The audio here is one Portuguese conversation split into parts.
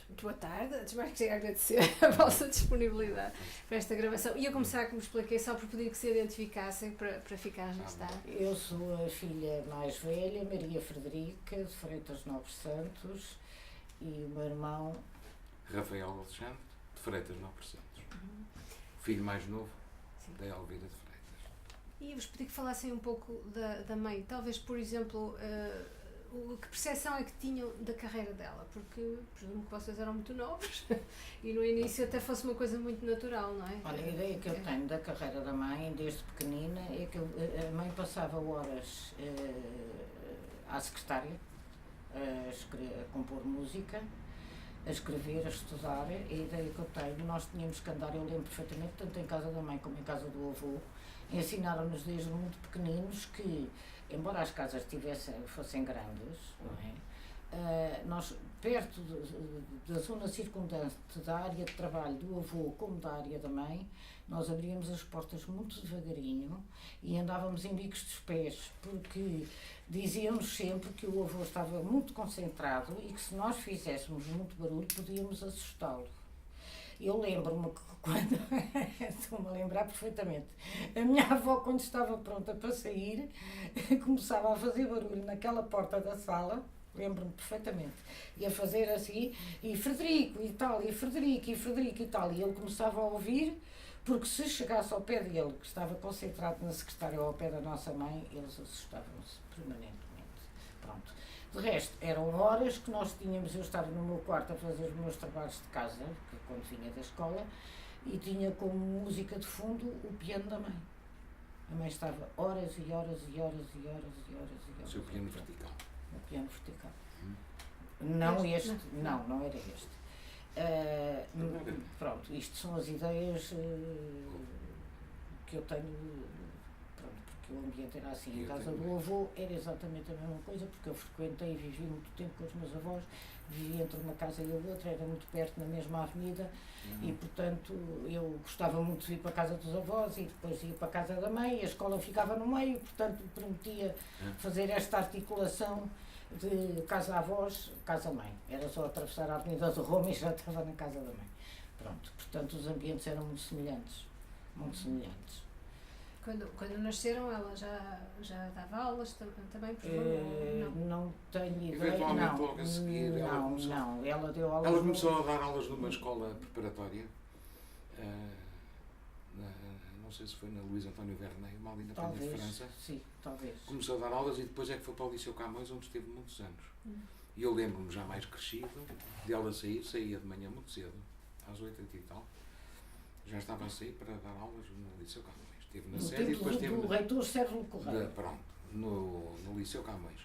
Muito boa tarde. Antes de mais queria agradecer a vossa disponibilidade para esta gravação. E a começar, como expliquei, só por pedir que se identificassem para ficar registado. Eu sou a filha mais velha, Maria Frederica, de Freitas Novos Santos, e o meu irmão... Rafael Alexandre, de Freitas Novos Santos. Filho mais novo, da Elvira de Freitas. E vos pedi que falassem um pouco da mãe. Talvez, por exemplo... que percepção é que tinham da carreira dela? Porque presumo que vocês eram muito novos e no início até fosse uma coisa muito natural, não é? Olha, a ideia que eu tenho da carreira da mãe, desde pequenina, é que a mãe passava horas à secretária, a compor música, a escrever, a estudar. A ideia que eu tenho, nós tínhamos que andar, eu lembro perfeitamente, tanto em casa da mãe como em casa do avô, ensinaram-nos desde muito pequeninos que, embora as casas fossem grandes, não é? Nós, perto da zona circundante da área de trabalho do avô como da área da mãe, nós abríamos as portas muito devagarinho e andávamos em bicos dos pés, porque diziam-nos sempre que o avô estava muito concentrado e que se nós fizéssemos muito barulho podíamos assustá-lo. Eu lembro-me que quando, estou-me a lembrar perfeitamente, a minha avó, quando estava pronta para sair, começava a fazer barulho naquela porta da sala, lembro-me perfeitamente, e a fazer assim, e Frederico e tal, e Frederico e tal, e ele começava a ouvir, porque se chegasse ao pé dele, que estava concentrado na secretária ou ao pé da nossa mãe, eles assustavam-se permanentemente. Pronto. De resto, eram horas que nós tínhamos, eu estava no meu quarto a fazer os meus trabalhos de casa, quando vinha da escola, e tinha como música de fundo o piano da mãe. A mãe estava horas e horas e horas e horas e horas e horas. O seu piano vertical? O piano vertical. Não este, não era este. Pronto, isto são as ideias que eu tenho, pronto, porque o ambiente era assim. Em casa do avô era exatamente a mesma coisa, porque eu frequentei e vivi muito tempo com os meus avós, vivia entre uma casa e a outra, era muito perto, na mesma avenida, e portanto eu gostava muito de ir para a casa dos avós e depois ia para a casa da mãe, a escola ficava no meio, portanto permitia fazer esta articulação de casa-avós, casa-mãe. Era só atravessar a Avenida de Roma e já estava na casa da mãe. Pronto, portanto os ambientes eram muito semelhantes, muito semelhantes. Quando nasceram, ela já dava aulas também? Não tenho ideia. Eventualmente logo a seguir, ela deu aulas. Ela começou a dar aulas numa escola preparatória, não sei se foi na Luís António Vernet, uma ali na Penha de França. Sim, talvez. Começou a dar aulas e depois é que foi para o Liceu Camões, onde esteve muitos anos. E eu lembro-me, já mais crescido, de ela saía de manhã muito cedo, às 8 e tal. Já estava a sair para dar aulas no Liceu Camões. Esteve na sede e depois esteve... O reitor Sérgio Correia. Pronto, no Liceu Camões.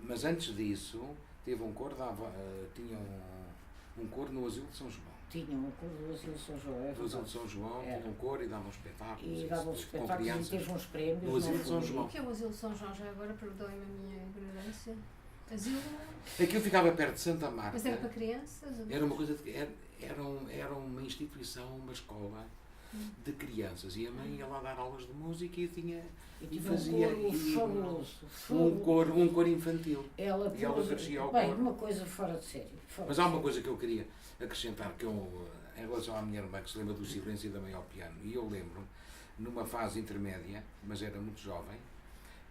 Mas antes disso, teve um coro, tinha um coro no Asilo de São João. Tinha um coro no Asilo de São João, no Asilo de São João, teve um coro e dava uns espetáculos. E dava uns espetáculos e teve uns prémios. No Asilo de São João. O que é o Asilo de São João? Já agora perdoem-me a minha ignorância. Asilo? Aquilo ficava perto de Santa Marta. Mas era para crianças? Era uma coisa era uma instituição, uma escola de crianças, e a mãe ia lá dar aulas de música e fazia um coro infantil. Ela crescia ao coro. Uma coisa fora de sério. Mas há uma coisa que eu queria acrescentar, que em relação à minha irmã, que se lembra do silêncio da mãe ao piano, e eu lembro, numa fase intermédia, mas era muito jovem,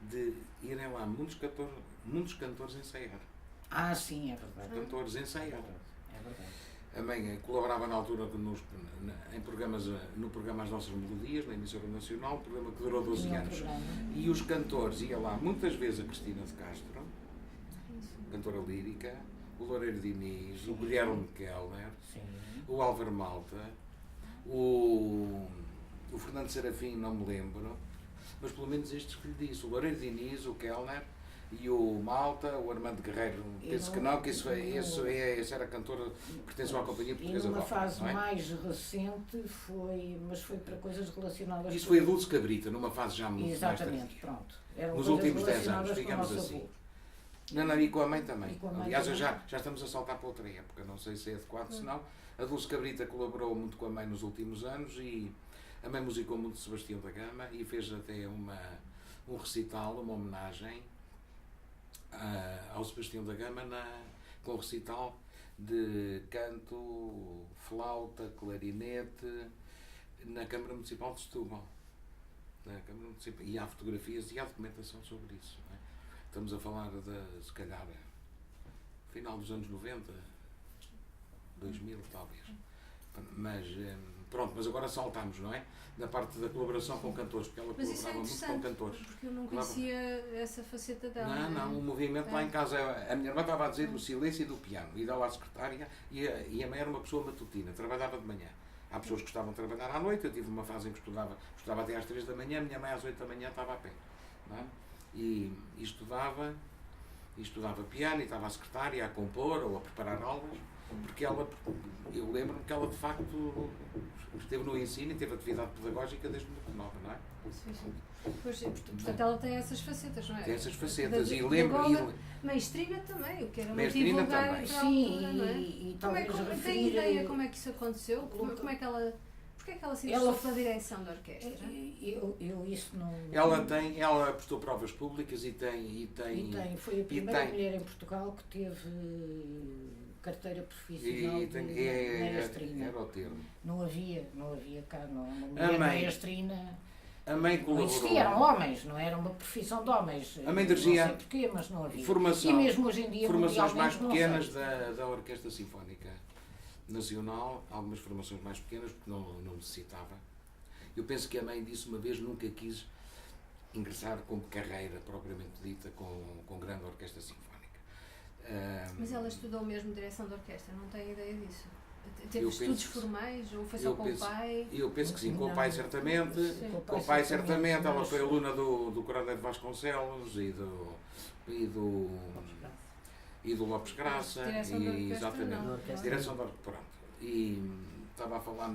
de irem lá muitos cantores ensaiar. Sim, é verdade. Cantores ensaiar. É verdade. A mãe colaborava na altura em programas, no programa As Nossas Melodias, na emissora nacional, um programa que durou 12 anos. E os cantores, ia lá muitas vezes a Cristina de Castro, cantora lírica, o Loureiro Diniz, o Guilherme Kellner, o Álvaro Malta, o Fernando Serafim, não me lembro, mas pelo menos estes que lhe disse, o Loureiro Diniz, o Kellner, e o Malta, o Armando Guerreiro, penso que não, que esse era cantor, pertenceu à Companhia Portuguesa de Ópera. E numa fase mais recente mas foi para coisas relacionadas Isso foi a Dulce Cabrita, numa fase já muito mais tardia. Exatamente, pronto. Nos últimos 10 anos, digamos assim. Não, e com a mãe também. Aliás, já estamos a saltar para outra época, não sei se é adequado, senão a Dulce Cabrita colaborou muito com a mãe nos últimos anos e a mãe musicou muito Sebastião da Gama e fez até um recital, uma homenagem ao Sebastião da Gama com recital de canto, flauta, clarinete, na Câmara Municipal de Setúbal. Na Câmara Municipal. E há fotografias e há documentação sobre isso. Não é? Estamos a falar de, se calhar, final dos anos 90, 2000 talvez. Mas pronto, mas agora saltamos, não é? Na parte da colaboração com cantores, porque ela colaborava muito com cantores. Porque eu não conhecia essa faceta dela. Não, o movimento lá em casa, a minha irmã estava a dizer do silêncio e do piano, e dela à secretária, e a mãe era uma pessoa matutina, trabalhava de manhã. Há pessoas que gostavam de trabalhar à noite, eu tive uma fase em que estudava até às 3 da manhã, a minha mãe às 8 da manhã estava a pé. Não é? E estudava piano, e estava a secretária a compor ou a preparar aulas, porque eu lembro-me que ela de facto esteve no ensino e teve atividade pedagógica desde muito nova, não é? Sim. Pois, portanto, ela tem essas facetas, não é? Tem essas facetas, e lembro... Maestrina também, o que era muito divulgar para a altura, não é? E talvez tem ideia como é que isso aconteceu? Como é que ela... Porquê é que ela se interessou pela direção da orquestra? Eu isso não... Ela prestou provas públicas e tem... Foi a primeira mulher em Portugal que teve carteira profissional de maestrina. Era o termo. Não havia cá, não. Uma mulher maestrina... A mãe colaborou. Não existia, eram homens, não era uma profissão de homens. A mãe dirigia... Não sei porquê, mas não havia. Formação, e mesmo hoje em dia, formações mais pequenas da Orquestra Sinfónica Nacional, algumas formações mais pequenas, porque não necessitava. Eu penso que a mãe disse uma vez, nunca quis ingressar como carreira propriamente dita com grande orquestra sinfónica. Mas ela estudou mesmo direção de orquestra, não tenho ideia disso. Teve estudos formais ou foi só com o pai? Eu penso que sim, com o pai certamente. Com o pai certamente, ela foi aluna do Coronel de Vasconcelos e do Lopes Graça. Exatamente. Direção da orquestra. Pronto. E estava a falar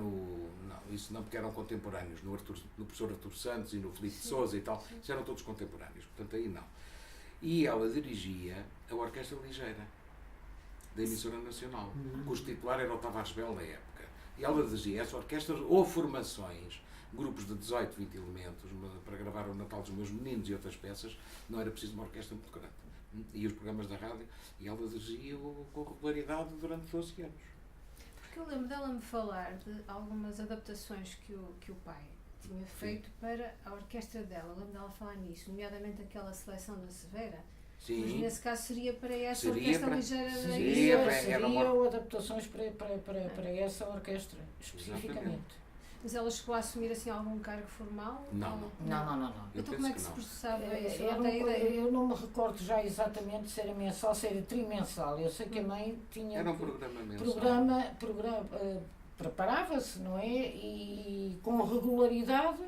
isso não, porque eram contemporâneos, no professor Artur Santos e no Filipe de Sousa e tal, isso eram todos contemporâneos, portanto aí não. E ela dirigia a Orquestra Ligeira, da emissora nacional, cujo titular era o Tavares Bel na época. E ela dirigia essa orquestra ou formações, grupos de 18, 20 elementos, para gravar o Natal dos Meus Meninos e outras peças, não era preciso uma orquestra muito grande. E os programas da rádio, e ela dirigia com regularidade durante 12 anos. Porque eu lembro dela me falar de algumas adaptações que o pai tinha feito para a orquestra dela. Eu lembro dela falar nisso, nomeadamente aquela seleção da Severa. Sim. Mas nesse caso seria para essa orquestra ligeira da Seriam adaptações para essa orquestra, especificamente. Exatamente. Mas ela chegou a assumir assim algum cargo formal? Não. Então como é que se processava isso? Eu não me recordo já exatamente se era mensal, se era trimensal. Eu sei que a mãe tinha... Era um programa mensal. Preparava-se, não é? E com regularidade.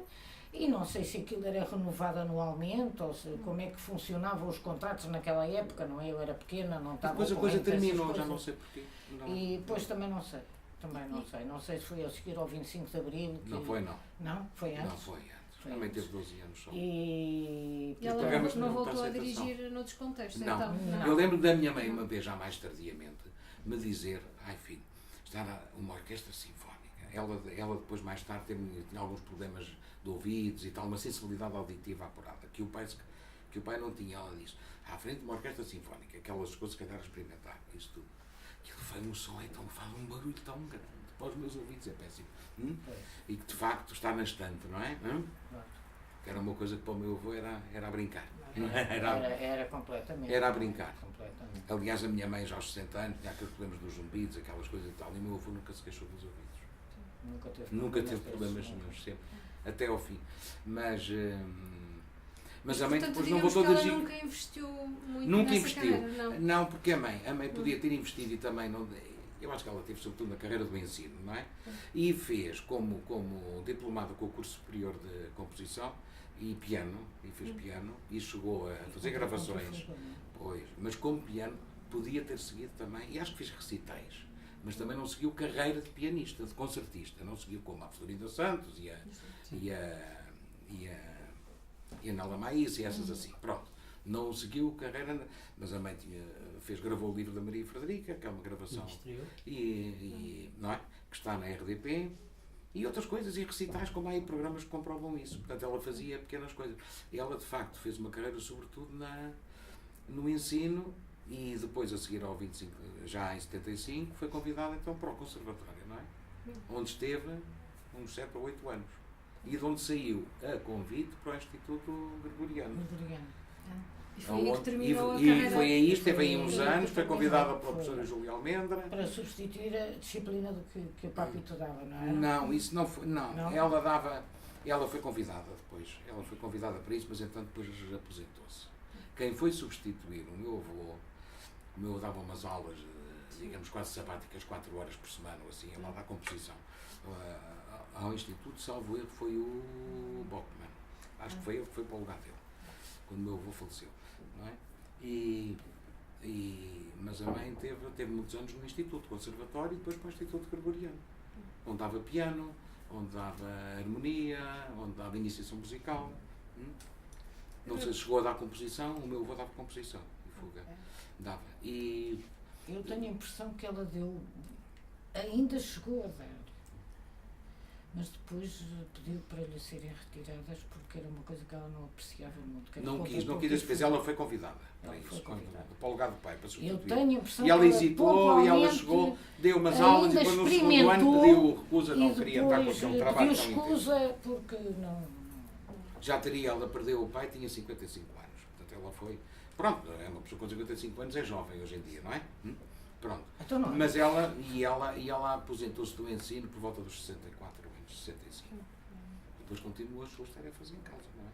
E não sei se aquilo era renovado anualmente ou como é que funcionavam os contratos naquela época, não é? Eu era pequena, não estava... Depois a coisa terminou, já não sei porquê. E depois também não sei. Não sei se foi a seguir ao 25 de Abril. Não foi, não. Não? Foi antes? Não foi antes. Também teve 12 anos só. E ela não voltou a dirigir noutros contextos? Não. Então, Eu lembro da minha mãe, uma vez já mais tardiamente, me dizer, filho, está uma orquestra sinfónica. Ela depois, mais tarde, tinha alguns problemas de ouvidos e tal, uma sensibilidade auditiva apurada, que o pai não tinha. Ela disse, à frente de uma orquestra sinfónica, que ela chegou se calhar a experimentar isso tudo. Aquilo faz um som, então faz um barulho tão grande, para os meus ouvidos é péssimo. E que de facto está na estante, não é? Que era uma coisa que para o meu avô era a brincar. Era completamente. Era a brincar. Completamente. Aliás, a minha mãe já aos 60 anos tinha aqueles problemas dos zumbidos, aquelas coisas e tal, e o meu avô nunca se queixou dos ouvidos. Nunca teve problemas nenhums, sempre. Até ao fim. Mas a mãe depois não voltou a dirigir. Ela nunca investiu muito nunca investiu. Carreira, não, porque a mãe podia ter investido e também não. Eu acho que ela teve sobretudo na carreira do ensino, não é? E fez como diplomada com o curso superior de composição e piano, e fez piano, e chegou a fazer gravações. Pois, mas como piano podia ter seguido também, e acho que fez recitais. Mas também não seguiu carreira de pianista, de concertista, não seguiu como a Florinda Santos e a Nala Maísa e essas assim, pronto. Não seguiu carreira, mas a mãe gravou o livro da Maria Frederica, que é uma gravação, não é? Que está na RDP, e outras coisas, e recitais, como há aí programas que comprovam isso. Portanto, ela fazia pequenas coisas. Ela, de facto, fez uma carreira, sobretudo, no ensino, E depois, a seguir ao 25, já em 75, foi convidada então para o Conservatório, não é? Onde esteve uns 7 ou 8 anos. E de onde saiu a convite para o Instituto Gregoriano. E foi aí que terminou a E carreira. foi aí, esteve aí uns anos, foi convidada pela professora Júlia Almendra. Para substituir a disciplina do que o Papito dava, não é? Não, isso não foi. Não, ela foi convidada depois. Ela foi convidada para isso, mas entanto depois aposentou-se. Quem foi substituir o meu avô dava umas aulas, digamos, quase sabáticas, 4 horas por semana, ou assim, lá da composição. Ao Instituto, salvo erro, foi o Bockman. Acho que foi ele que foi para o lugar dele, quando o meu avô faleceu. Não é? Mas a mãe teve muitos anos no Instituto Conservatório e depois para o Instituto Gregoriano, onde dava piano, onde dava harmonia, onde dava iniciação musical. Não sei se chegou a dar composição, o meu avô dava composição e fuga. Dava. Eu tenho a impressão que ela ainda chegou a dar, mas depois pediu para lhe serem retiradas porque era uma coisa que ela não apreciava muito. Não quis esse peso, ela foi convidada para isso, para o lugar do pai, para substituir. Eu tenho a impressão e ela que hesitou e ela chegou, deu umas aulas e depois no segundo ano pediu recusa, não queria estar com aquele trabalho tão intenso. Escusa porque não. Já ela perdeu o pai, tinha 55 anos, portanto ela foi, pronto, é uma pessoa com 55 anos, é jovem hoje em dia, não é? Pronto. Então não é. Mas ela aposentou-se do ensino por volta dos 64 anos, 65. Depois continuou as suas tarefas em casa, não é?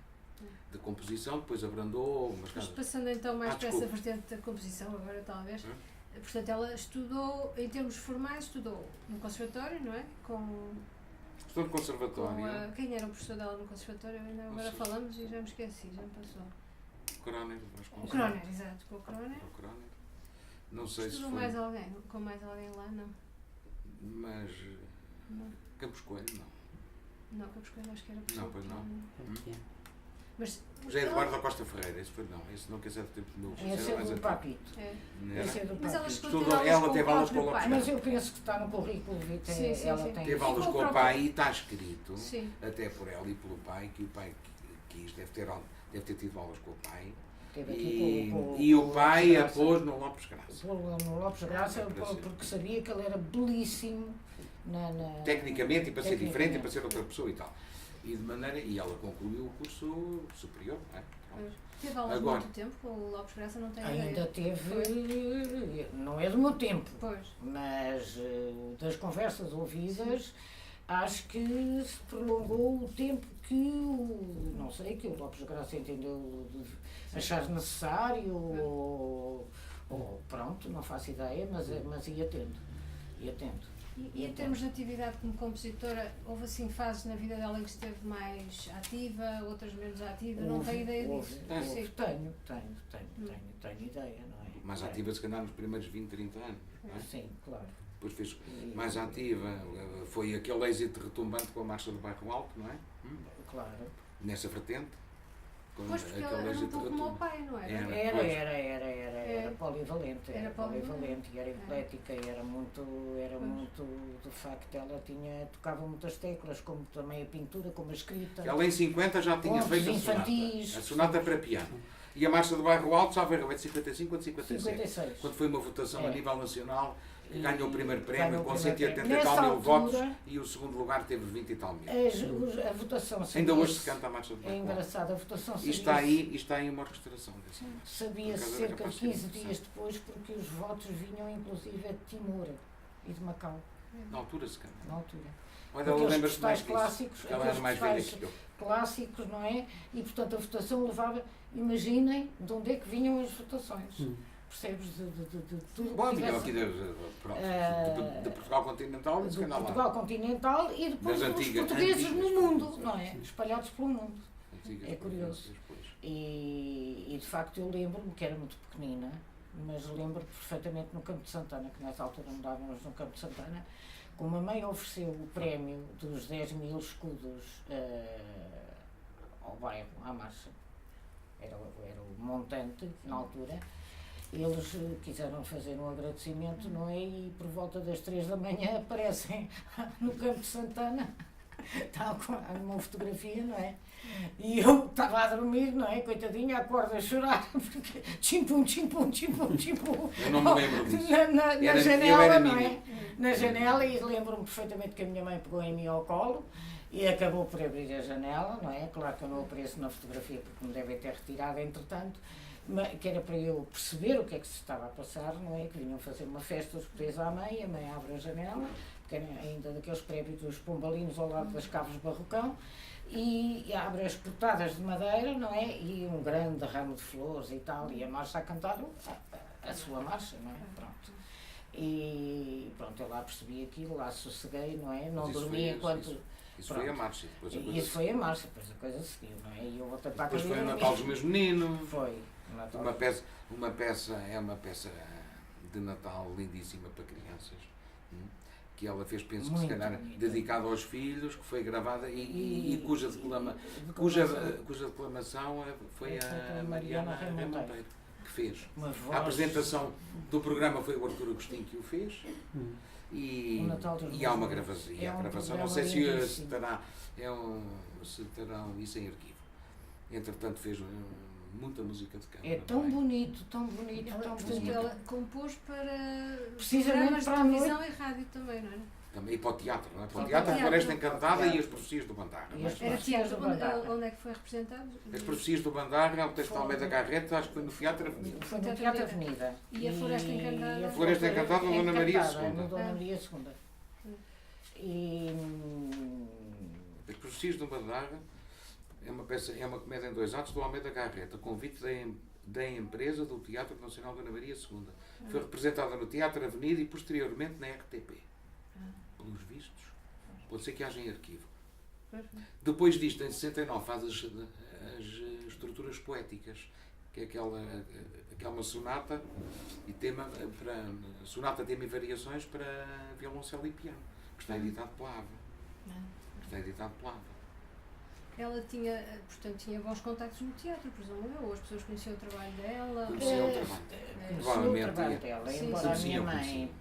De composição, depois abrandou umas Mas casas. passando então mais para essa desculpa. vertente da composição, agora talvez. Portanto, ela estudou, em termos formais, estudou no conservatório, não é? Estou no conservatório. Quem era o professor dela no conservatório? Ainda agora falamos e já me esqueci, já me passou. Croner, O Croner, exato, com o Croner. Não sei Estudou se foi. mais alguém, com mais alguém lá, não. Mas. Não. Campos Coelho, não. Não, Campos Coelho acho que era professor. Não, pois não. Mas José Eduardo da Costa Ferreira, esse foi não. Esse não quer ser do tempo do meu avô. Esse é do Papito. Mas ela Estudou, ela teve aulas com o Lopes. Mas eu penso que está no currículo vitae. Ela tem. Teve aulas com o pai e está escrito, sim, até por ela e pelo pai, que o pai quis, deve ter tido aulas com o pai. E o pai a pôs no Lopes Graça. No Lopes Graça, porque sabia que ele era belíssimo tecnicamente e para ser diferente e para ser outra pessoa e tal. E ela concluiu o curso superior, não é? Teve aulas muito tempo com o Lopes Graça, não tem ainda teve, não é do meu tempo, pois, mas das conversas ouvidas, acho que se prolongou o tempo que que o Lopes Graça entendeu de achar necessário, ou pronto, não faço ideia, mas ia tendo. E em termos de atividade como compositora, houve assim fases na vida dela em que esteve mais ativa, outras menos ativa? Não tenho ideia disso. Tenho ideia, não é? Mais ativa se calhar nos primeiros 20, 30 anos. Não é? Sim, claro. Depois fez mais ativa, foi aquele êxito retumbante com a Marcha do Bairro Alto, não é? Claro. Nessa vertente. Pois, porque ela era um pouco como o pai, não era? Era polivalente. Era polivalente e era eclética e era muito, de facto, ela tocava muitas teclas, como também a pintura, como a escrita. Ela em 50 já tinha feito a sonata para piano. E a Marcha do Bairro Alto, já veio, é de 55 ou de 56? Quando foi uma votação a nível nacional, ganhou o primeiro prémio com 180 e tal mil votos e o segundo lugar teve 20 e tal mil. A votação ainda hoje se canta a Marcha do Bairro Alto. É engraçado, a votação e está aí uma orquestração desse. Sabia-se cerca de 15 dias depois, porque os votos vinham inclusive de Timor e de Macau. Na altura se canta. Na altura. Olha, ela lembra-se mais clássicos, ela era mais velha que eu. Clássicos, não é? E portanto a votação levava, imaginem de onde é que vinham as votações. Percebes? De tudo. Bom, vinham aqui de Portugal continental e de Portugal continental e depois dos portugueses no mundo, não é? Espalhados pelo mundo. É curioso. E de facto eu lembro-me que era muito pequenina, mas lembro perfeitamente no Campo de Santana, que nessa altura andávamos no Campo de Santana, como a mãe ofereceu o prémio dos 10 mil escudos ao bairro, à marcha, era o montante na altura, eles quiseram fazer um agradecimento, não é? E por volta das 3 da manhã aparecem no Campo de Santana estava com uma fotografia, não é? E eu estava a dormir, não é? Coitadinha, acordo a chorar, porque chimpum, chimpum, chimpum, chimpum. Eu não me lembro disso. Na janela, não é? Na janela, e lembro-me perfeitamente que a minha mãe pegou em mim ao colo e acabou por abrir a janela, não é? Claro que eu não apareço na fotografia porque me devem ter retirado entretanto, mas, que era para eu perceber o que é que se estava a passar, não é? Que vinham fazer uma festa os portugueses à mãe, a mãe abre a janela, porque era ainda daqueles prédios dos pombalinos ao lado das caves de barrocão, e abre as portadas de madeira, não é? E um grande ramo de flores e tal, e a marcha a cantar a sua marcha, não é? Pronto. E pronto, eu lá percebi aquilo, lá sosseguei, não é? Não dormi enquanto... Isso foi a marcha, depois a coisa isso foi a marcha, depois a coisa seguiu, não é? E eu voltei para a depois cadeira. foi o Natal dos Meus Meninos. Foi. Uma peça de Natal lindíssima para crianças, que ela fez, penso que se calhar, dedicada aos filhos, que foi gravada e cuja declamação foi a Mariana Remonteiro que fez. A apresentação do programa foi o Artur Agostinho que o fez. E há uma gravação, não sei se terão isso em arquivo. Entretanto fez muita música de câmara. É tão bonito, tão bonito, tão bonito. Ela compôs para precisamente para a televisão e rádio também, não é? Também, e para o teatro, não é? Para o teatro, a Floresta Encantada e as Profecias do Bandarra. Era teatro, onde é que foi representado? As Profecias do Bandarra, o texto de Almeida Garrett, acho que foi no Teatro Avenida. Foi no Teatro Avenida. E a Floresta Encantada? A Floresta Encantada, Dona Maria II. Dona Maria II. E... As Profecias do Bandarra é uma comédia em 2 atos do Almeida Garrett, a convite da empresa do Teatro Nacional Dona Maria II. Foi representada no Teatro Avenida e posteriormente na RTP. Pelos vistos, pode ser que haja em arquivo. Depois disto, em 69, faz as estruturas poéticas, que é aquela sonata e tema sonata, tema e variações para violoncelo e piano, que está editado pela AVA. Ela tinha bons contactos no teatro, presumo eu, ou as pessoas conheciam o trabalho dela? Conheciam o trabalho. Provavelmente dela, embora a minha mãe...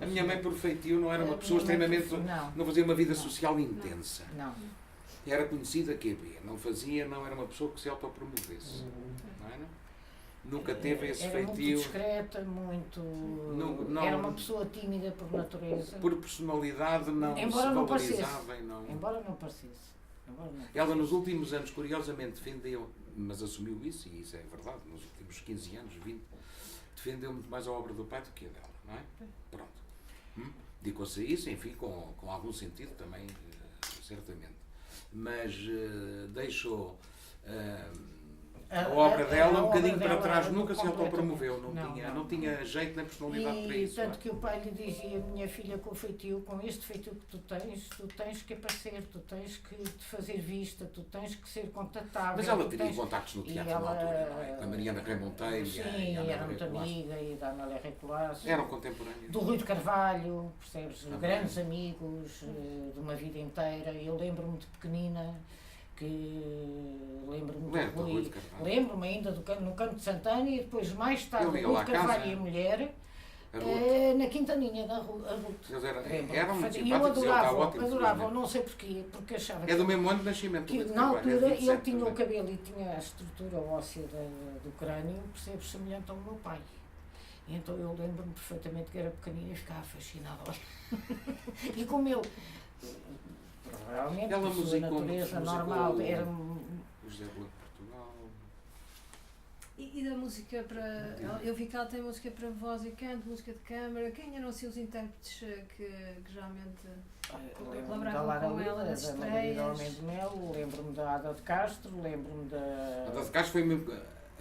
A minha mãe, por feitio, não era uma pessoa extremamente... Não fazia uma vida social intensa. Não. Era conhecida que havia. Não era uma pessoa que se autopromovesse. Não era? Nunca teve esse feitio. Muito discreta, muito... Era uma pessoa tímida por natureza. Por personalidade não se valorizava. Embora não parecesse. Ela nos últimos anos, curiosamente, defendeu, mas assumiu isso, e isso é verdade, nos últimos 15 anos, 20, defendeu muito mais a obra do pai do que a dela, não é? Pronto. Dedicou-se a isso, enfim, com algum sentido também, certamente. Mas deixou a obra dela um bocadinho para trás, nunca se autopromoveu, não tinha jeito nem personalidade para isso. E tanto que o pai lhe dizia, minha filha, com o feitio, com este feitio que tu tens que aparecer, tu tens que te fazer vista, tu tens que ser contatável. Mas ela teria contactos no teatro na altura, não é? Com a Mariana Remonteiro. Sim, era muito amiga, e da Amélia Recolasso. Eram contemporâneos. Do Rui de Carvalho, percebes? Grandes amigos, de uma vida inteira. Eu lembro-me de pequenina, lembro-me ainda no Campo de Santana, e depois mais tarde o Rui de Carvalho e a mulher na Quintaninha da Ruth. Eram muito e eu adorava, não sei porquê, porque achava do mesmo ano de nascimento que na altura ele tinha o cabelo e tinha a estrutura óssea do crânio, percebes, semelhante ao meu pai. E então eu lembro-me perfeitamente que era pequenina e ficava fascinada. E como ele provavelmente, ela por sua natureza normal, era... José Blanco Portugal. E da música para... Eu vi que ela tem música para voz e canto, música de câmara. Quem eram assim os intérpretes que geralmente colaboravam com ela nas estreias? Da Homem de Mel, lembro-me da Ada de Castro, lembro-me da... Ada de Castro foi mesmo a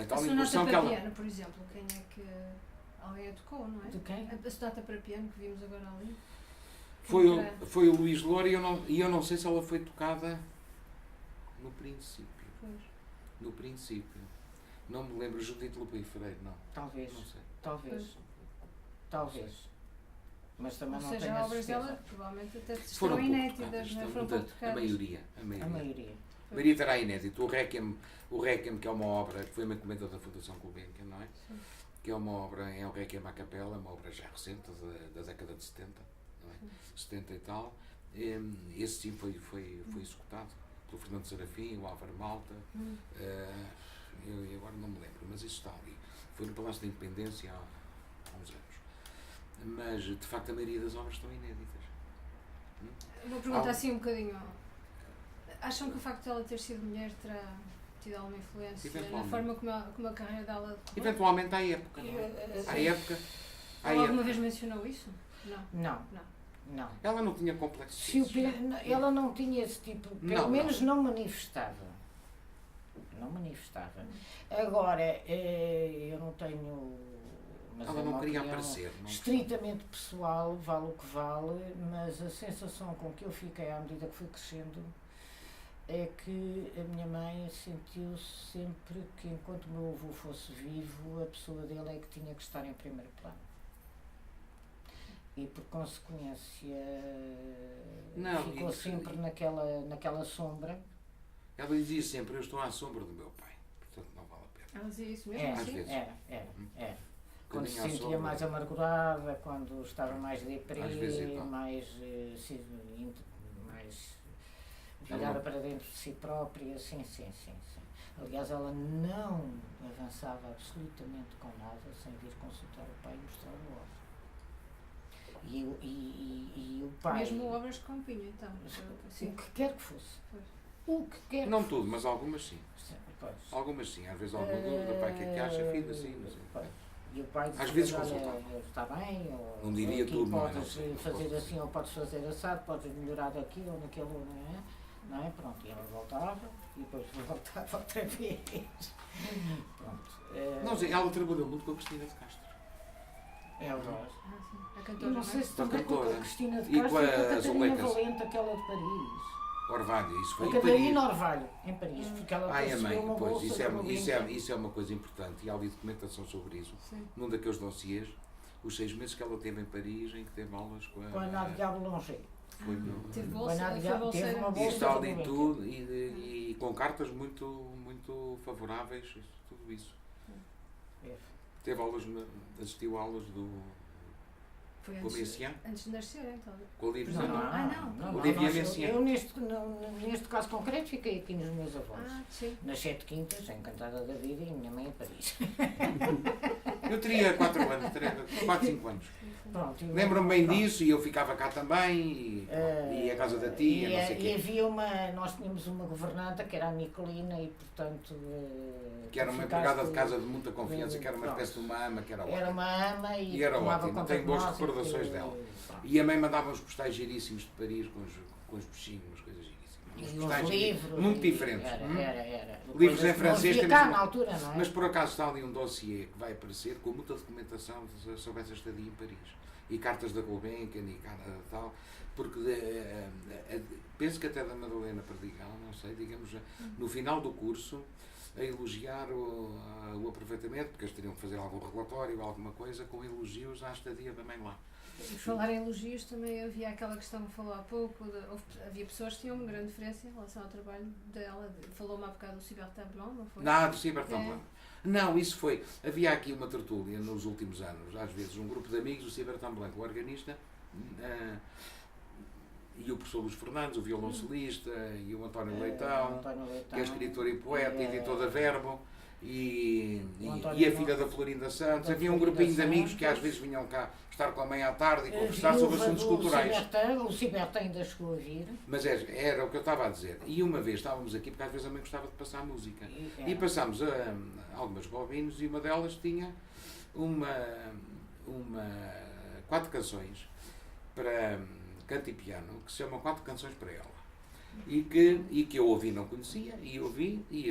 tal incursão que ela... A sonata para piano, por exemplo, quem é que... Alguém a tocou, não é? De quem? A sonata para piano que vimos agora ali. Foi o Luís Loura e eu não sei se ela foi tocada no princípio. Pois. No princípio. Não me lembro, Judite Lupe Freire, não. Talvez. Não sei. Talvez. Mas também não tenho a certeza. Ou seja, obras dela provavelmente até foram inéditas, não foram pouco tocadas. A maioria. A maioria terá inédito. O Requiem, que é uma obra que foi uma encomenda da Fundação Gulbenkian, não é? Sim. Que é uma obra, é o Requiem à capela, uma obra já recente, da década de 70. 70 e tal, esse sim foi executado pelo Fernando Serafim, o Álvaro Malta, eu agora não me lembro, mas isso está ali. Foi no Palácio da Independência há uns anos. Mas, de facto, a maioria das obras estão inéditas. Vou perguntar assim um bocadinho. Acham que o facto de ela ter sido mulher terá tido alguma influência na forma como a carreira dela decorreu? Eventualmente, à época. Alguma vez mencionou isso? Não. Ela não tinha complexo. Ela não tinha esse tipo, pelo menos não manifestava. Não manifestava. Agora, eu não tenho... Mas ela não queria aparecer. Estritamente pessoal, vale o que vale, mas a sensação com que eu fiquei à medida que fui crescendo é que a minha mãe sentiu-se sempre que, enquanto o meu avô fosse vivo, a pessoa dele é que tinha que estar em primeiro plano. E, por consequência, ficou sempre naquela sombra. Ela dizia sempre, eu estou à sombra do meu pai, portanto não vale a pena. Ela dizia isso mesmo? Às vezes. Era. Quando se sentia mais amargurada, quando estava mais deprê, mais virada para dentro de si própria, sim. Aliás, ela não avançava absolutamente com nada sem vir consultar o pai e mostrar o obra. E o pai... Mesmo obras que compunha, então? Sim. O que quer que fosse. Pois. Não tudo, mas algumas sim. Pois. Algumas sim. Às vezes alguma dúvida, pai, o que é que acha, filho, assim, não sei. E o pai às vezes consultava. Está bem, ou não diria tudo, podes fazer assim, ou podes fazer assado, podes melhorar daqui ou naquele, não é? Pronto, e ela voltava, e depois voltava outra vez. Pronto. Não sei, ela trabalhou muito com a Cristina de Castro. É verdade. A cantora, não sei se também com a Cristina de e Castro com a e com a Catarina Zulecas. Valente, aquela de Paris. Orvalho, isso foi a em Paris. Catarina Orvalho, em Paris, porque ela mãe, uma pois, bolsa isso é uma coisa importante, e há ali documentação sobre isso. Sim. Num daqueles dossiês, os 6 meses que ela teve em Paris, em que teve aulas com a Nadia Boulanger. Foi no... Teve bolsa, teve uma E bolsa está ali tudo, e com cartas muito favoráveis, tudo isso. Teve aulas, assistiu a aulas do... Foi com o Messiaen? Antes de nascer, então. Com o Olivier Não. Olivier Messiaen. Eu neste caso concreto fiquei aqui nos meus avós. Sim. Nas 7 quintas, encantada da vida, e a minha mãe em Paris. Eu teria 4 anos, 4, 5 anos. Lembro-me bem disso, e eu ficava cá também, e a casa da tia, não sei o quê. E havia nós tínhamos uma governanta que era a Nicolina, e portanto... que era uma empregada de casa de muita confiança, que era uma espécie de uma ama, que era ótima. Era uma ama e era tomava ótima, conta tenho de boas nós, recordações dela. E a mãe mandava uns postais giríssimos de Paris com os bichinhos, umas coisas giríssimas. E os livros. Muito diferentes. Era. Livros em francês temos cá na altura, não é? Mas por acaso está ali um dossiê que vai aparecer com muita documentação sobre essa estadia em Paris. E cartas da Gulbenkian e tal, porque penso que até da Madalena Perdigal, não sei, digamos, no final do curso, a elogiar o aproveitamento, porque eles teriam que fazer algum relatório ou alguma coisa, com elogios à estadia da mãe lá. E falar em elogios, também havia aquela questão que falou há pouco, havia pessoas que tinham uma grande diferença em relação ao trabalho dela. Falou-me há bocado do Cybertin Blanc, não foi? Não, do Cybertin Blanc. Não, isso foi. Havia aqui uma tertúlia nos últimos anos, às vezes, um grupo de amigos, o Cybertin Blanc, o organista, e o professor Luís Fernandes, o violoncelista, e o António Leitão, que é escritor e poeta, editor da Verbo, e a filha da Florinda Santos. Havia um grupinho de amigos que às vezes vinham cá estar com a mãe à tarde e conversar sobre assuntos culturais. O Cybertin ainda chegou a vir. Mas era o que eu estava a dizer. E uma vez estávamos aqui, porque às vezes a mãe gostava de passar música. E passámos algumas bobinas, e uma delas tinha 4 canções para canto e piano, que se chamam 4 canções para ela. E que eu ouvi, não conhecia, e ouvi e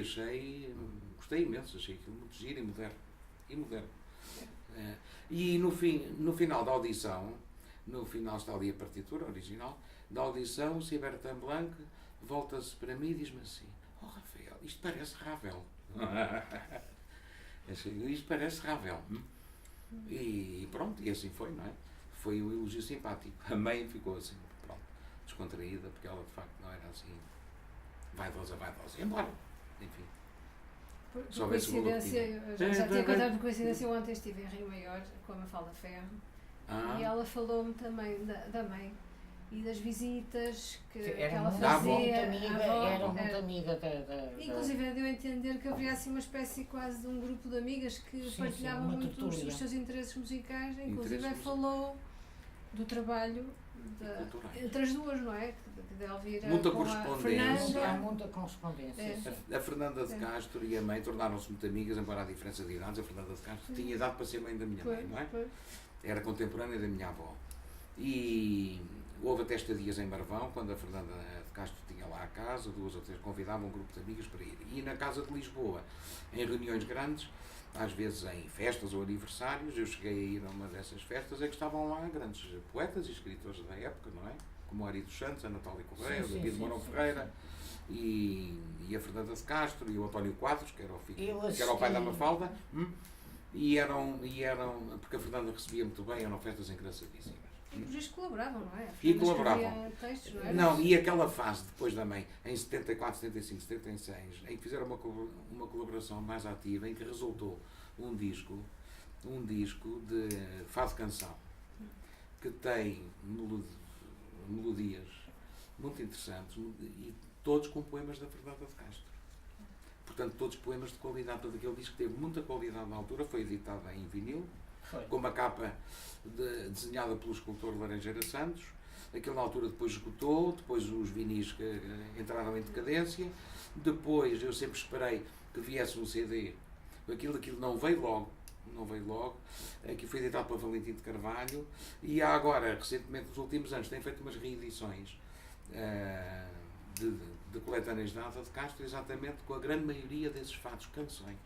gostei imenso, achei aquilo muito giro e moderno. E no final da audição, no final está ali a partitura original, da audição, o Cybertin Blanc volta-se para mim e diz-me assim: "Oh Rafael, isto parece Ravel." Isto parece Ravel. E pronto, e assim foi, não é? Foi um elogio simpático. A mãe ficou assim, pronto, descontraída, porque ela de facto não era assim vaidosa, embora, enfim. Por coincidência, já tinha contado por coincidência, eu ontem estive em Rio Maior com a Mafalda Ferro, e ela falou-me também da mãe, e das visitas que era ela muito fazia. amiga, era muito amiga da... Inclusive deu a entender que haveria assim uma espécie quase de um grupo de amigas que Sim, partilhavam uma muito tertúlia. os seus interesses musicais, inclusive Interesses falou do trabalho entre as duas, não é? De Elvira muita com correspondência. Há muita correspondência. A Fernanda de Castro e a mãe tornaram-se muito amigas, embora a diferença de idades. A Fernanda de Castro tinha idade para ser mãe da minha mãe, não é? Era contemporânea da minha avó. E houve até estadias em Marvão, quando a Fernanda de Castro tinha lá a casa, 2 ou 3 convidavam um grupo de amigas para ir. E na Casa de Lisboa, em reuniões grandes, às vezes em festas ou aniversários, eu cheguei a ir a uma dessas festas, é que estavam lá grandes poetas e escritores da época, não é? Como o Ari dos Santos, a Natália Correia, o David Mourão Ferreira e a Fernanda de Castro e o António Quadros, que era o filho, que era o pai da Mafalda, e eram, porque a Fernanda recebia muito bem, eram festas engraçadíssimas. E por isso colaboravam, não é? E colaboravam. Textos, não é? Não, e aquela fase depois da mãe, em 74, 75, 76, em que fizeram uma colaboração mais ativa, em que resultou um disco de fado canção, que tem melodias muito interessantes e todos com poemas da Fernanda de Castro. Portanto, todos poemas de qualidade. Todo aquele disco teve muita qualidade na altura, foi editado em vinil, com uma capa desenhada pelo escultor Laranjeira Santos. Aquilo na altura depois esgotou, depois os vinis entraram em decadência, depois eu sempre esperei que viesse um CD, aquilo não veio logo, aqui foi editado pela Valentim de Carvalho e há agora, recentemente, nos últimos anos, tem feito umas reedições de coletâneas da Ata de Castro, exatamente com a grande maioria desses fados, canções.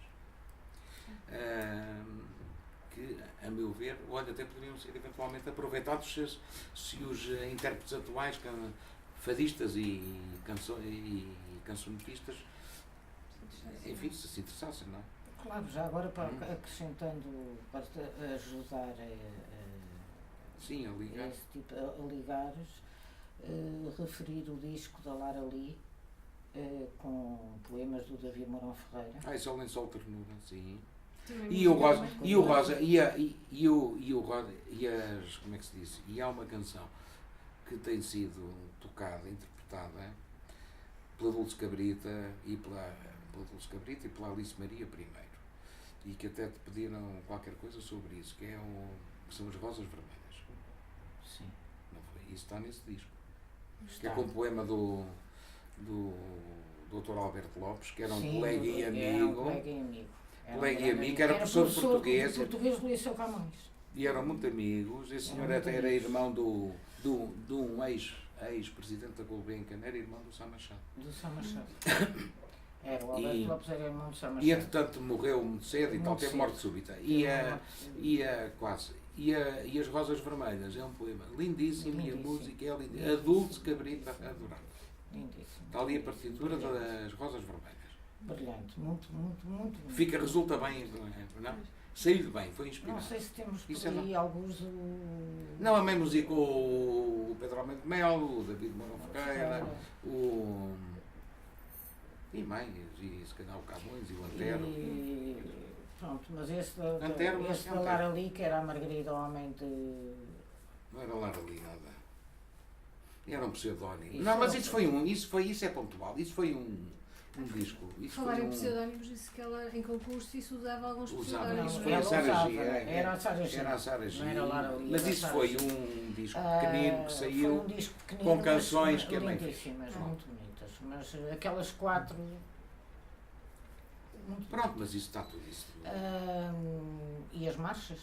Que, a meu ver, até poderiam ser eventualmente aproveitados se os intérpretes atuais, fadistas e cancionetistas, enfim, se interessassem, não é? Claro, já agora acrescentando, para ajudar sim, a ligar. Esse tipo, a ligares, referir o disco da Lara Lee com poemas do David Mourão Ferreira. Isso é o Lençol Ternura, sim. E o Rosa, como é que se diz? E há uma canção que tem sido tocada, interpretada pela Dulce Cabrita e pela pela Alice Maria I, e que até te pediram qualquer coisa sobre isso, que são as Rosas Vermelhas. Sim. Não foi? Isso está nesse disco. Está. Que é com um poema do Dr. Alberto Lopes, que era um colega e amigo. Era professor de português. Português do Liceu Camões. E eram muito amigos. Esse senhor era irmão de um ex-presidente da Gulbenkian, era irmão do Sá Machado. Do Sá Machado. Era, o Alberto Lopes era irmão do Sá Machado. E entretanto morreu muito cedo e tal, teve morte súbita. E as Rosas Vermelhas é um poema lindíssimo. E a música é lindíssima. A Dulce Cabrita adorava. Lindíssimo. Está ali a partitura das Rosas Vermelhas. Brilhante, muito. Resulta bem, não? Saiu bem, foi inspirado. Não sei se temos por aí alguns. Não, a mãe musicou o Pedro Almeida de Melo, o David Mourão Ferreira, e mais, e se calhar o Camões e o Antero. Pronto, mas esse da Lara Lee, que era a Margarida Homem de. Não era Lara Lee, nada. Era um pseudónimo. Não, mas isso é pontual. Isso foi um disco. Falar em pseudónimos, disse que ela em concurso isso usava alguns pseudónimos. Foi a Sara G. Era a Sara G. Era a Sara G. Não era a Lara Lee. Mas isso foi um disco pequenino que saiu com canções que é bem lindíssimas, muito bonitas. Mas aquelas 4. Pronto, mas isso está tudo isso. E as marchas?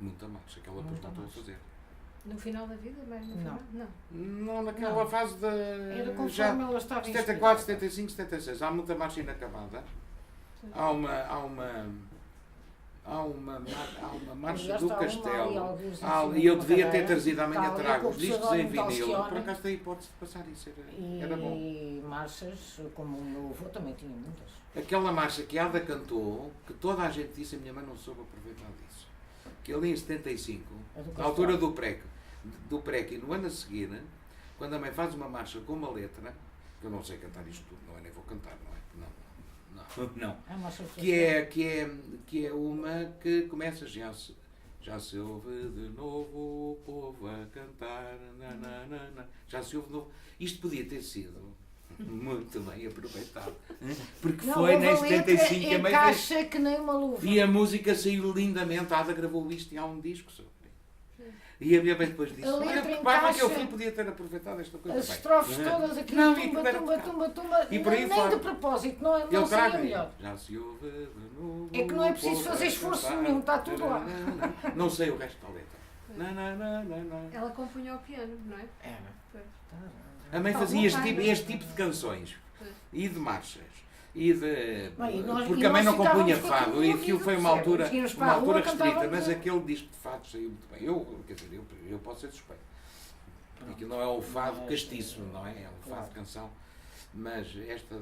Muita marcha, que ela depois voltou a fazer. No final da vida, mas no final? Não, naquela fase da. Era conforme ela estava 74, 75, 76. Há muita marcha inacabada. Há uma marcha do Castelo. E eu devia ter trazido amanhã trago os discos em vinil. Por acaso tem hipótese de passar isso. Era bom. E marchas, como o meu avô também tinha muitas. Aquela marcha que a Ada cantou, que toda a gente disse, a minha mãe não soube aproveitar disso. Que ali em 75, na altura do PREC e no ano a seguir, quando a mãe faz uma marcha com uma letra, que eu não sei cantar isto tudo, não é? Nem vou cantar, não é? Não. Que é uma que começa já Já se ouve de novo o povo a cantar, nananana. Já se ouve de novo. Isto podia ter sido muito bem aproveitado. Porque Não, foi houve em a letra, 75 que a mãe fez. encaixa que nem uma luva. E a música saiu lindamente. A Ada gravou isto e há um disco sobre. E a minha mãe depois disse: A olha, letra que barba que eu encaixa. fui, podia ter aproveitado esta coisa. As bem." estrofes todas aqui, Não, e tumba, aquilo era tumba, pecado. tumba, tumba, E por aí nem fora. de propósito, não, Ele não seria traga melhor. já se ouve de novo. É que não é preciso o povo fazer a esforço cantar. nenhum, está tudo lá. Não sei o resto da letra. Nananana. Ela compunha ao piano, não é? Pois. A mãe fazia este tipo de canções e de marchas. E de... Bem, e nós- porque e a mãe nós não compunha ficávamos com aquilo fado e no aquilo ouvido, foi uma altura, percebe? Íamos para uma a rua, altura restrita, cantávamos mas a- aquele disco de fado saiu muito bem. Quer dizer, eu posso ser suspeito. Aquilo não é um fado castiço, não é? É um fado de canção. Mas esta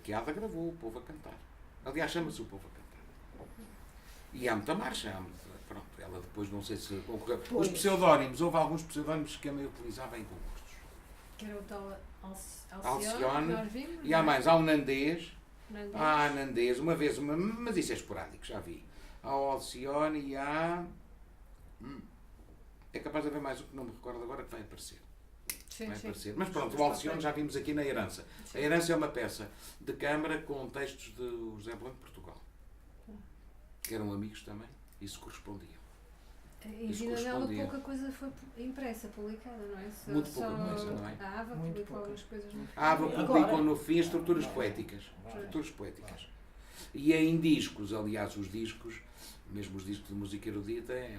que a Ada gravou, o povo a cantar. Aliás, chama-se o povo a cantar. E há muita marcha, pronto, ela depois não sei se concorreu. Os pseudónimos, houve alguns pseudónimos que a mãe utilizava em concursos. Que era o tal Alcione, Alcione, que nós vimos. e há mais, há o Nandês. Nandês. Há Nandês, uma vez, mas isso é esporádico, já vi. Há o Alcione e há. É capaz de haver mais um que não me recordo agora que vai aparecer. Sim, Vai sim. aparecer. Mas pronto, o Alcione já vimos aqui na Herança. A Herança é uma peça de câmara com textos de José Blanco de Portugal. Que eram amigos também e se correspondiam. Em Isso vida dela correspondia. pouca coisa foi impressa, publicada, não é? Muito pouca coisa, não é? A Ava Muito publicou pouca. algumas coisas muito A Ava Agora- publicou no fim estruturas poéticas. Estruturas poéticas. E em discos, aliás, os discos, mesmo os discos de música erudita, é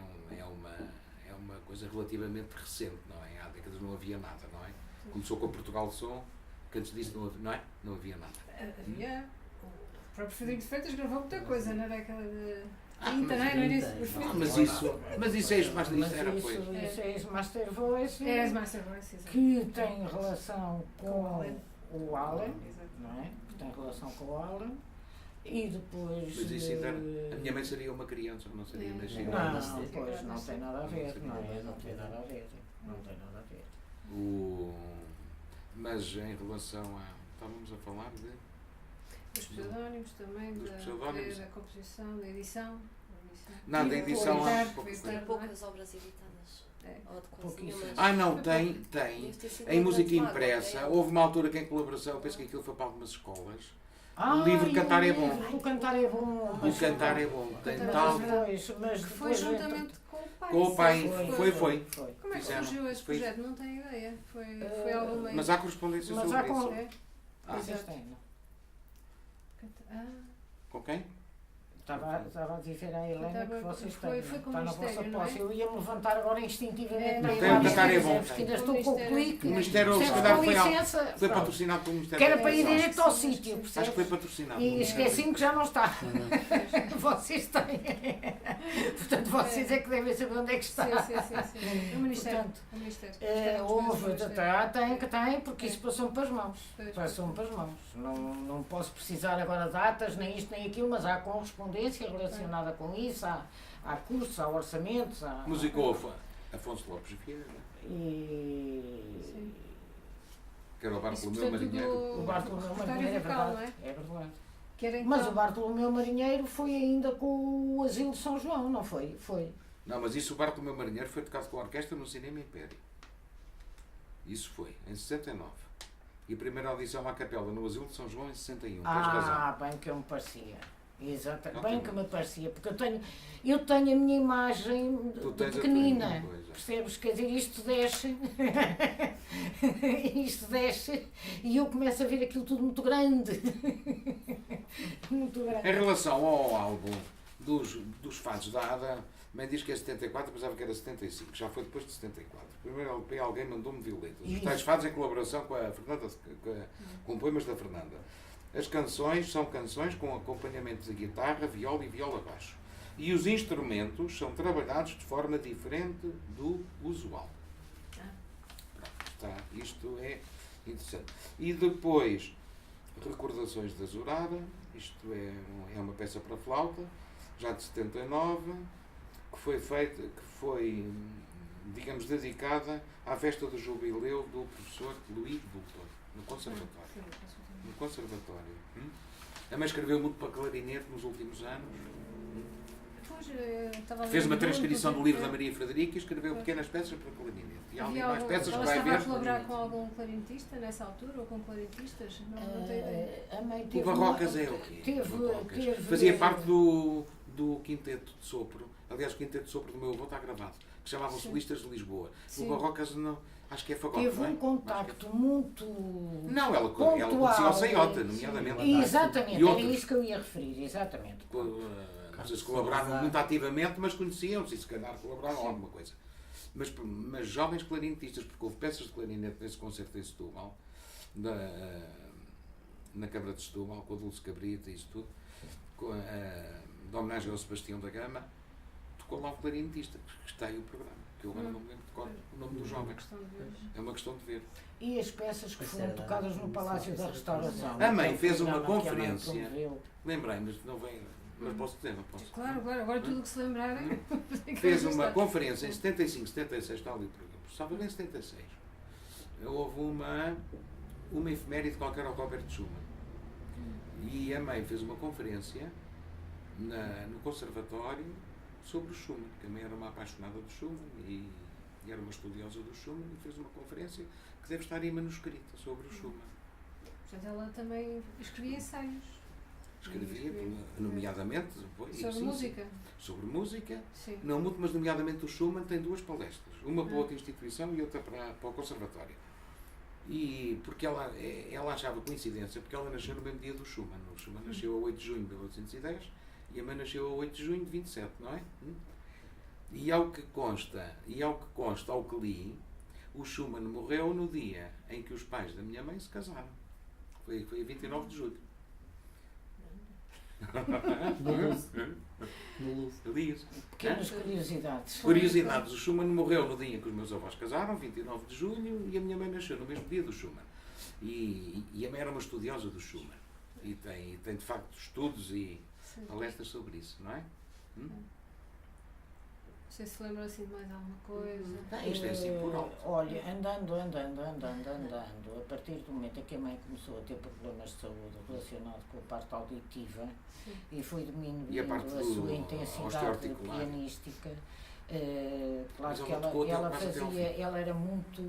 uma coisa relativamente recente, não é? Há décadas não havia nada, não é? Começou com o Portugal Som, que antes disso não é? Não havia nada. Havia. O próprio Frederico de Freitas gravou muita coisa na década de 30, mas não é? No início. mas Os Ah, filmes. mas isso é isso, mas Mas isso era pois. isso é esse Master Voice É as Master Voice, exato. que tem relação Com com o Allen. o Allen, Exato. não é? Que tem relação com o Allen. E depois. Mas isso ainda era. A minha mãe seria uma criança, não seria nascida. Não, pois não tem nada a ver, não é? Não tem nada a ver. Não tem nada a ver. Mas em relação a. Estávamos a falar de. Os pseudónimos também, Dos da composição, da edição. Não, da E edição foi há tarde, pouco foi tempo. tarde. Tem poucas obras editadas. É. Ou de quase Pouquíssimas. nenhuma. Ah, não, tem. Deve ter sido Em música bastante impressa, vago, houve uma altura que em colaboração, eu penso que aquilo foi para algumas escolas. Ah, livro e Cantar é livro, bom. O Cantar é bom. O cantar é bom, tem Cantar é tal. bom. Mas Que foi depois juntamente com o pai. Com o pai, certo? foi. Como é que Fizeram. surgiu esse Foi- projeto? Não tenho ideia. Foi algo meio. Mas há correspondência Mas sobre há isso. É. Ah, Exato. Ah, com quem? Estava a dizer à Helena que vocês foi têm. com Está o na vossa Ministério, não é? posse. Eu ia me levantar agora instintivamente É, para não, ir tem lá o Cantar é dizer, bom, porque tem. ainda estou com o clique. O Ministério, se Percebes? calhar, Com foi licença, foi pronto. patrocinado pelo Ministério Que era da para ir Educação. direto ao Sim, sim, sítio, sim. Acho que foi percebes? patrocinado. E esqueci-me que já não está. Vocês têm. Portanto, vocês é que devem saber onde é que está. Sim. O Ministério. Portanto, O Ministério. houve, tem, porque isso passou-me para as mãos. Pois. Passou-me para as mãos. Não posso precisar agora datas, nem isto, nem aquilo, mas há correspondência relacionada com isso, há cursos, há orçamentos, há. Musicou Afonso Lopes Vieira, E. que era o Isso, Bartolomeu portanto, Marinheiro. O Bartolomeu repertório Marinheiro, é vocal, verdade. É verdade. Que era Mas então- o Bartolomeu Marinheiro foi ainda com o Asilo de São João, não foi? Foi. Não, mas isso o Bartolomeu Marinheiro foi tocado com a orquestra no Cinema Império. Isso foi, em 69. E a primeira audição à capela no Asilo de São João em 61. Tens razão. Bem que eu me parecia. Exato, Ok. bem que me parecia, porque eu tenho a minha imagem Tu de tens a tua pequenina, coisa. percebes? Quer dizer, isto desce, isto desce, e eu começo a ver aquilo tudo muito grande. Muito Em grande. relação ao álbum dos fados da Ada, mãe diz que é 74, pensava que era 75, já foi depois de 74. Primeiro LP, alguém mandou-me violetas. Os Isso. tais fados em colaboração com a Fernanda, com poemas da Fernanda. As canções são canções com acompanhamento de guitarra, viola e viola baixo. E os instrumentos são trabalhados de forma diferente do usual. Pronto, isto é interessante. E depois, Recordações da Zurada, isto é uma peça para flauta, já de 79, que foi feita, digamos, dedicada à festa do jubileu do professor Luís Bultor, no Conservatório. No Conservatório. A mãe escreveu muito para clarinete nos últimos anos. Pois, estava a ler Fez uma um livro, transcrição do livro da é. Maria Frederica e escreveu pequenas peças para clarinete. E há ali Havia mais algum- peças que ela vai estava ver. a colaborar com algum clarinetista nessa altura, ou com clarinetistas? Não tenho ideia. A mãe O teve Barrocas uma- é o quê? teve- O Barrocas. teve- Fazia parte do quinteto de sopro. Aliás, o quinteto de sopro do meu avô está gravado. Que chamavam-se Sim. Solistas de Lisboa. Sim. O Barrocas não. Acho que é fagote. Teve não é? um contacto muito. Não, ela pontual. conhecia o Seiota, nomeadamente. Exatamente, E era outros. isso que eu ia referir, exatamente. Não sei se colaboravam muito ativamente, mas conheciam-se e se calhar colaboravam alguma coisa. Mas jovens clarinetistas, porque houve peças de clarinete nesse concerto em Setúbal, na Câmara de Setúbal, com a Dulce Cabrita e isso tudo, de homenagem ao Sebastião da Gama, tocou lá um clarinetista, que está aí o programa, que eu agora não me lembro de cor o nome do jovem. É uma questão de ver. E as peças que foram tocadas no Palácio da Restauração. A mãe fez que é o uma programa que a mãe conferência. promoveu. Lembrei-me, não vem, mas posso dizer, não posso. Claro, agora tudo o que se lembrarem. Fez uma conferência em 75, 76, está ali o programa. Estava bem em 76. Houve uma efeméride qualquer ao Robert Schumann. E a mãe fez uma conferência no conservatório sobre o Schumann, que a mãe era uma apaixonada do Schumann e era uma estudiosa do Schumann e fez uma conferência que deve estar em manuscrita sobre o Schumann. Portanto, ela também escrevia ensaios. Escrevia, nomeadamente, Sobre música. Sobre música, Sim. não muito, mas nomeadamente o Schumann tem duas palestras, uma para outra instituição e outra para o conservatório. E porque ela achava coincidência, porque ela nasceu no mesmo dia do Schumann. O Schumann nasceu a 8 de junho de 1810 e a mãe nasceu a 8 de junho de 27, não é? E ao que consta, ao que li, o Schumann morreu no dia em que os pais da minha mãe se casaram. Foi a 29 de julho. Li isso. Pequenas curiosidades. Curiosidades, o Schumann morreu no dia em que os meus avós casaram, 29 de junho, e a minha mãe nasceu no mesmo dia do Schumann. E a mãe era uma estudiosa do Schumann. E tem de facto estudos e Sim. palestras sobre isso, não é? Não sei se lembra assim de mais alguma coisa. Isto é assim por alto. Olha, andando, a partir do momento em que a mãe começou a ter problemas de saúde relacionados com a parte auditiva e foi diminuindo E a parte a sua intensidade osteoarticular. pianística, claro Mas que ela tocou ela quase até ao fazia, fim. ela era muito.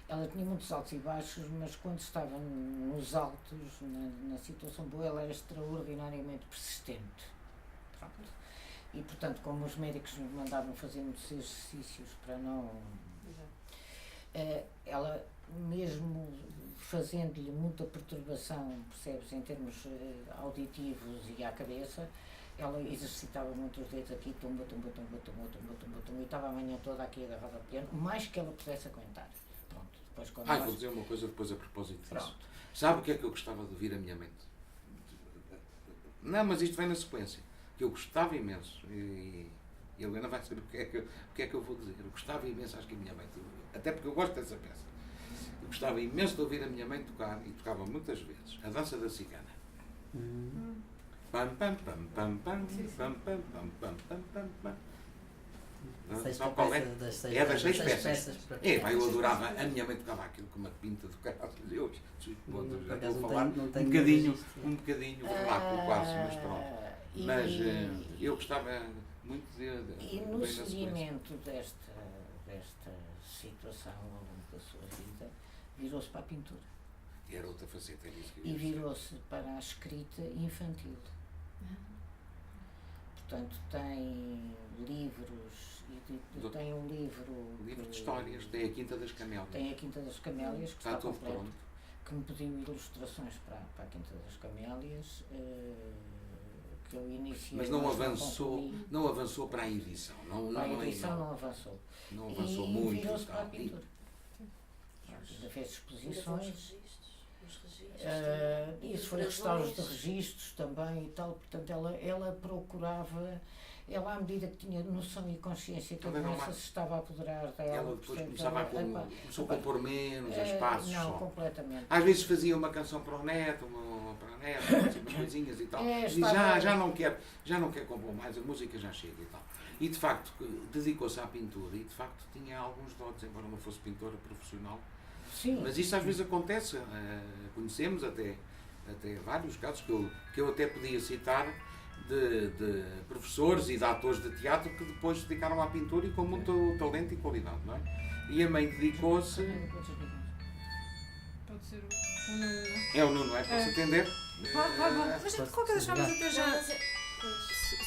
Ela tinha muitos altos e baixos, mas quando estava nos altos, na situação boa, ela era extraordinariamente persistente. Pronto. E, portanto, como os médicos nos mandavam fazer muitos exercícios para não... ela, mesmo fazendo-lhe muita perturbação, percebes, em termos auditivos e à cabeça, ela exercitava muito os dedos aqui, tumba, e estava a manhã toda aqui agarrada ao piano, mais que ela pudesse aguentar. Pronto, depois quando Vou dizer uma coisa depois a propósito disso. Pronto. Sabe o que é que eu gostava de ouvir a minha mente? Não, mas isto vem na sequência. Que eu gostava imenso, e a Helena vai saber o que é que eu vou dizer. Eu gostava imenso, acho que a minha mãe, até porque eu gosto dessa peça, eu gostava imenso de ouvir a minha mãe tocar, e tocava muitas vezes, a Dança da Cigana. Pam, pam, pam, pam, pam, pam, pam, pam, pam, pam, pam, pam. Sabe qual é? É das 6 peças. Eu adorava, a minha mãe tocava aquilo com uma pinta do caralho. Eu já estou a falar um bocadinho vernáculo quase, mas pronto. Mas eu gostava muito de E ver no na sequência. seguimento desta situação ao longo da sua vida, virou-se para a pintura. Era outra faceta disso que eu E ia dizer. virou-se para a escrita infantil. Portanto, tem livros, tem um livro De histórias, tem a Quinta das Camélias. Tem a Quinta das Camélias, que Está está tudo completo, pronto. que me pediu ilustrações para a Quinta das Camélias, que eu iniciei. Mas não mas avançou, não avançou para a edição. A edição não avançou. Não avançou E muito. virou-se para a tal. pintura. Ainda fez exposições. Os registros. Isso foi restauros de registros também e tal, portanto ela procurava, ela à medida que tinha noção e consciência que a Também não doença mais. se estava a apoderar dela, Ela depois percebes? começava a começou a compor menos, espaços não, só. completamente. Às vezes fazia uma canção para o neto, uma para a neta, assim, umas coisinhas e tal. E estava- já não quer compor mais, a música já chega e tal. E de facto dedicou-se à pintura e de facto tinha alguns dotes, embora não fosse pintora profissional. Sim. Mas isso às vezes acontece, conhecemos até vários casos que eu até podia citar, de professores e de atores de teatro que depois se dedicaram à pintura e com muito talento e qualidade, não é? E a mãe dedicou-se... Pode ser o Nuno, não é? É o Nuno, não é? Posso entender? Pode. Mas de qualquer das formas até já... Pois,